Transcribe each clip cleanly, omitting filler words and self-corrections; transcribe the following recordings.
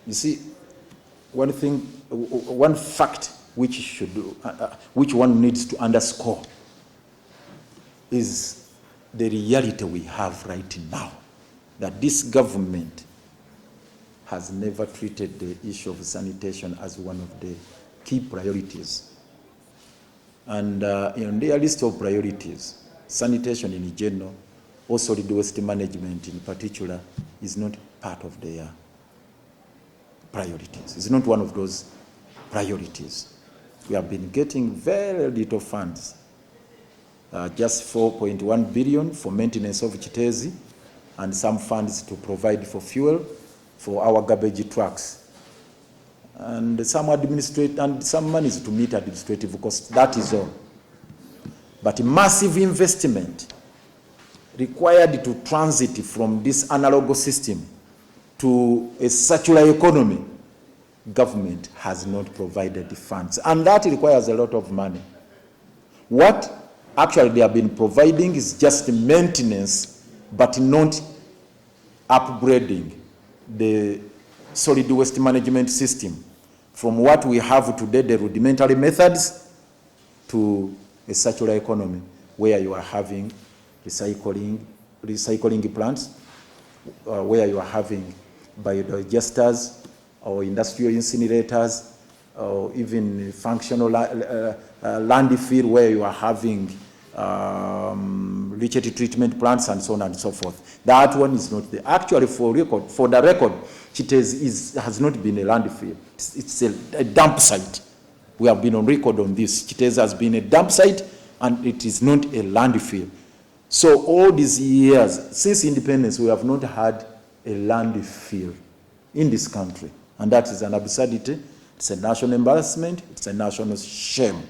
You see, one fact which one needs to underscore is the reality we have right now, that this government has never treated the issue of sanitation as one of the key priorities. And in their list of priorities, sanitation in general, also solid waste management in particular, is not part of their priorities. It's not one of those priorities. We have been getting very little funds, just 4.1 billion for maintenance of Chitezi, and some funds to provide for fuel for our garbage trucks, and some monies to meet administrative costs. That is all. But massive investment required to transit from this analog system to a circular economy, government has not provided the funds, and that requires a lot of money. What actually they have been providing is just maintenance, but not upgrading the solid waste management system from what we have today, the rudimentary methods, to a circular economy where you are having recycling plants, where you are having biodigesters or industrial incinerators, or even functional landfill where you are having leachate treatment plants and so on and so forth. That one is not there. Actually, for the record, Chitezi has not been a landfill. It's a dump site. We have been on record on this. Chitezi has been a dump site, and it is not a landfill. So all these years, since independence, we have not had a landfill in this country. And that is an absurdity. It's a national embarrassment. It's a national shame.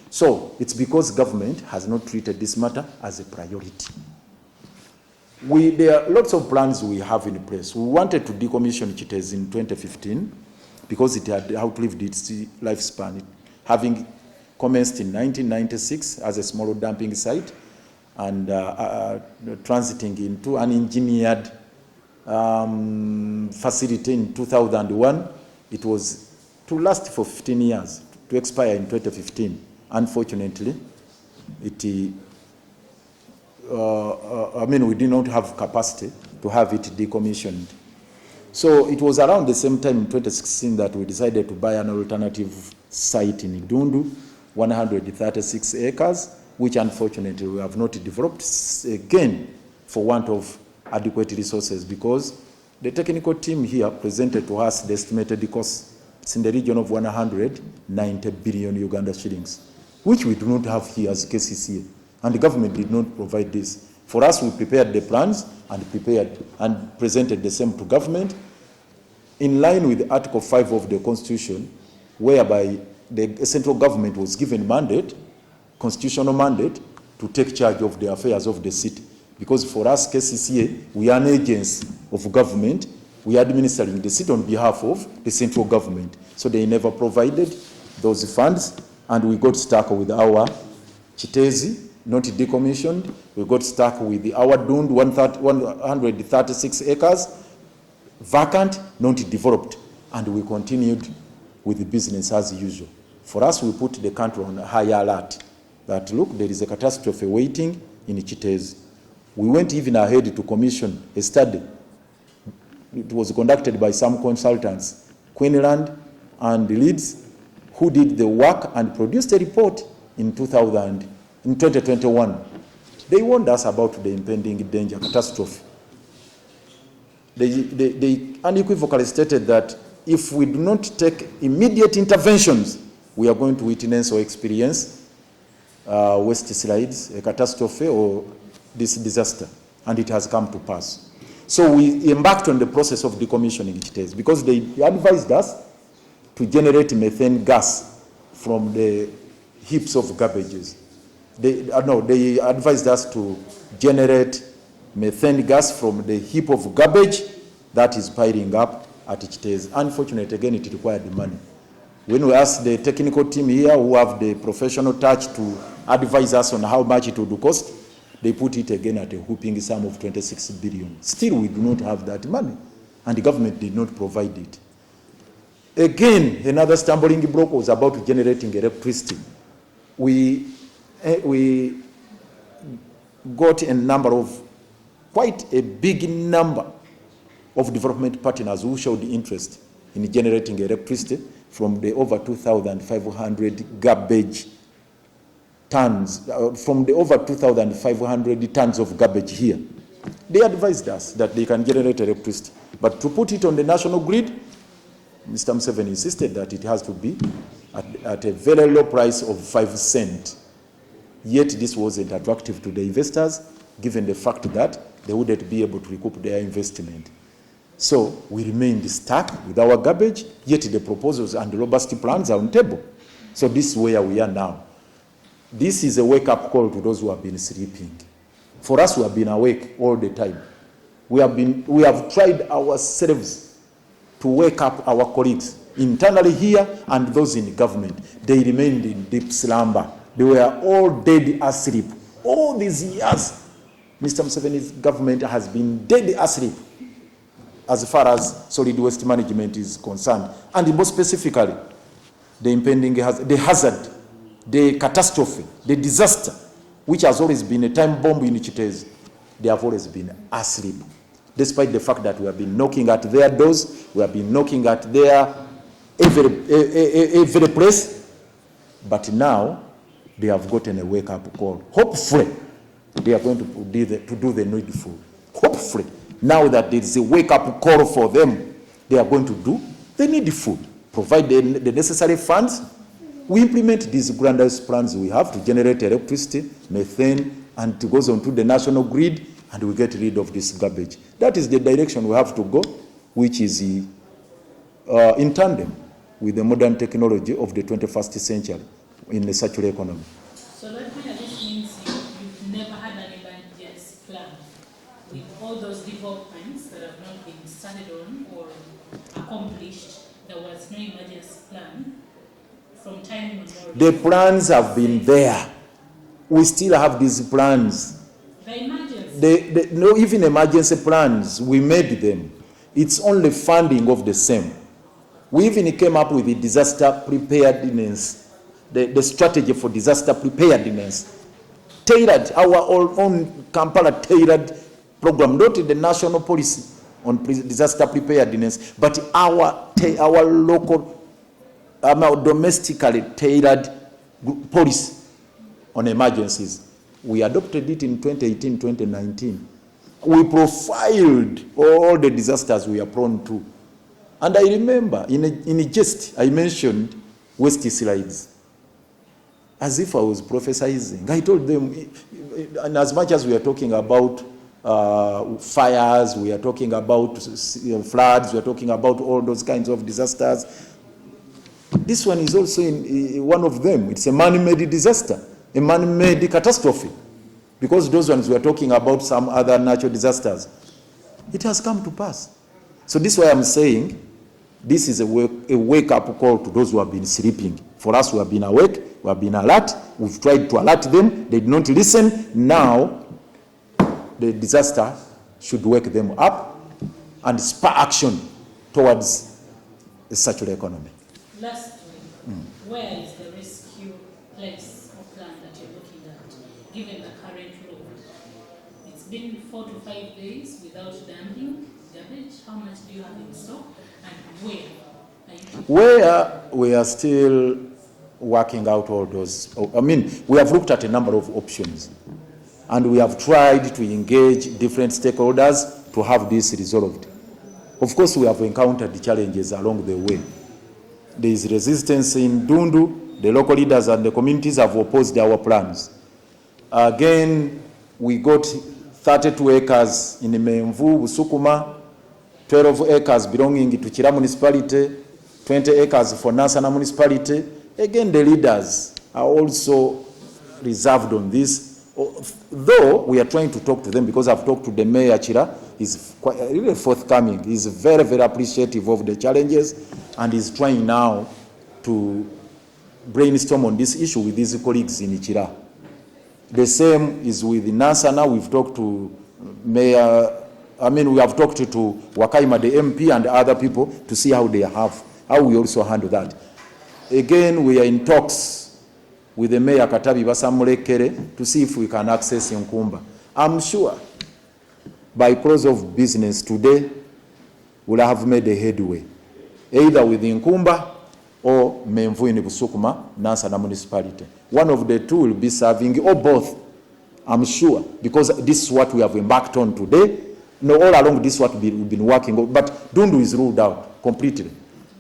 So it's because government has not treated this matter as a priority. There are lots of plans we have in place. We wanted to decommission Chitezi in 2015 because it had outlived its lifespan, having commenced in 1996 as a small dumping site and transiting into an engineered facility in 2001. It was to last for 15 years, to expire in 2015. Unfortunately, we did not have capacity to have it decommissioned. So it was around the same time in 2016 that we decided to buy an alternative site in Idundu, 136 acres, which unfortunately we have not developed, again for want of adequate resources, because the technical team here presented to us the estimated cost. It's in the region of 190 billion Uganda shillings, which we do not have here as KCCA. And the government did not provide this. For us, we prepared the plans and presented the same to government in line with Article 5 of the Constitution, whereby the central government was given mandate, constitutional mandate, to take charge of the affairs of the city. Because for us, KCCA, we are an agency of government. We are administering the city on behalf of the central government. So they never provided those funds, and we got stuck with our Chitezi, not decommissioned. We got stuck with our Dund, 136 acres, vacant, not developed. And we continued with the business as usual. For us, we put the country on a high alert that, look, there is a catastrophe waiting in Chitezi. We went even ahead to commission a study. It was conducted by some consultants, Queensland and Leeds, who did the work and produced a report in 2021. They warned us about the impending danger, catastrophe. They unequivocally stated that if we do not take immediate interventions, we are going to witness or experience waste slides, a catastrophe, or this disaster. And it has come to pass. So we embarked on the process of decommissioning Chitezi because they advised us to generate methane gas from the heaps of garbages. They advised us to generate methane gas from the heap of garbage that is piling up at Chitezi. Unfortunately, again, it required money. When we asked the technical team here who have the professional touch to advise us on how much it would cost, they put it again at a whooping sum of 26 billion. Still, we do not have that money. and the government did not provide it. Again, another stumbling block was about generating electricity. We got a number of, quite a big number of development partners who showed interest in generating electricity from the over 2,500 garbage tons, from the over 2,500 tons of garbage here. They advised us that they can generate electricity, but to put it on the national grid, Mr. Museveni insisted that it has to be at a very low price of 5 cents. Yet this wasn't attractive to the investors, given the fact that they wouldn't be able to recoup their investment. So we remained stuck with our garbage, yet the proposals and the robust plans are on the table. So this is where we are now. This is a wake-up call to those who have been sleeping. For us, we have been awake all the time. We have tried ourselves to wake up our colleagues internally here and those in government. They remained in deep slumber. They were all dead asleep. All these years, Mr. Museveni's government has been dead asleep as far as solid waste management is concerned. And more specifically, the impending hazard, the catastrophe, the disaster, which has always been a time bomb in Chitez, they have always been asleep. Despite the fact that we have been knocking at their doors, we have been knocking at their every place, but now they have gotten a wake-up call. Hopefully, they are going to do the needful. Hopefully, now that there is a wake-up call for them, they are going to do the needful. Provide the necessary funds. We implement these grandiose plans we have to generate electricity, methane, and it goes onto the national grid, and we get rid of this garbage. That is the direction we have to go, which is in tandem with the modern technology of the 21st century in the circular economy. So that means you've never had an emergency plan with all those developments that have not been started on or accomplished. There was no emergency plan from time immemorial. The plans have been there. We still have these plans. The emergency? No, even emergency plans, we made them. It's only funding of the same. We even came up with the disaster preparedness, the strategy for disaster preparedness. Tailored, our own Kampala tailored program, not the national policy on disaster preparedness, but our local, domestically tailored policy on emergencies. We adopted it in 2018, 2019. We profiled all the disasters we are prone to. And I remember, in a jest, I mentioned waste slides. As if I was prophesizing. I told them, and as much as we are talking about fires, we are talking about floods, we are talking about all those kinds of disasters, this one is also one of them. It's a man-made disaster, a man-made catastrophe. Because those ones we are talking about some other natural disasters. It has come to pass. So this is why I'm saying this is a wake-up call to those who have been sleeping. For us who have been awake, we have been alert, we've tried to alert them, they did not listen. Now, the disaster should wake them up and spur action towards a circular economy. Lastly, where is the rescue place or plan that you're looking at, given the current load? It's been 4 to 5 days without dumping garbage. How much do you have in stock, and where are you? Where we are still working out all those. I mean, we have looked at a number of options, and we have tried to engage different stakeholders to have this resolved. Of course, we have encountered the challenges along the way. There is resistance in Dundu. The local leaders and the communities have opposed our plans. Again, we got 32 acres in Menvu, Busukuma, 12 acres belonging to Chira municipality, 20 acres for Nansana municipality. Again, the leaders are also reserved on this, though we are trying to talk to them, because I've talked to the mayor, Chira. He's quite really forthcoming. He's very, very appreciative of the challenges, and he's trying now to brainstorm on this issue with his colleagues in Chira. The same is with Nansana. We've talked to Mayor I mean, we have talked to Wakaima, the MP, and other people to see how we also handle that. Again, we are in talks with the Mayor Katabi Basamulekere to see if we can access Nkumba. I'm sure by close of business today, we'll have made a headway, either with Nkumba or Menvu in Busukuma, Nansana municipality. One of the two will be serving, or both, I'm sure, because this is what we have embarked on today. No, all along this is what we've been working on, but Dundu is ruled out completely.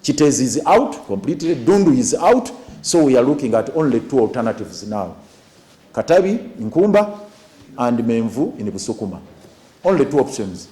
Chitezi is out completely, Dundu is out, so we are looking at only two alternatives now. Katabi, Nkumba, and Menvu in Busukuma. Only two options.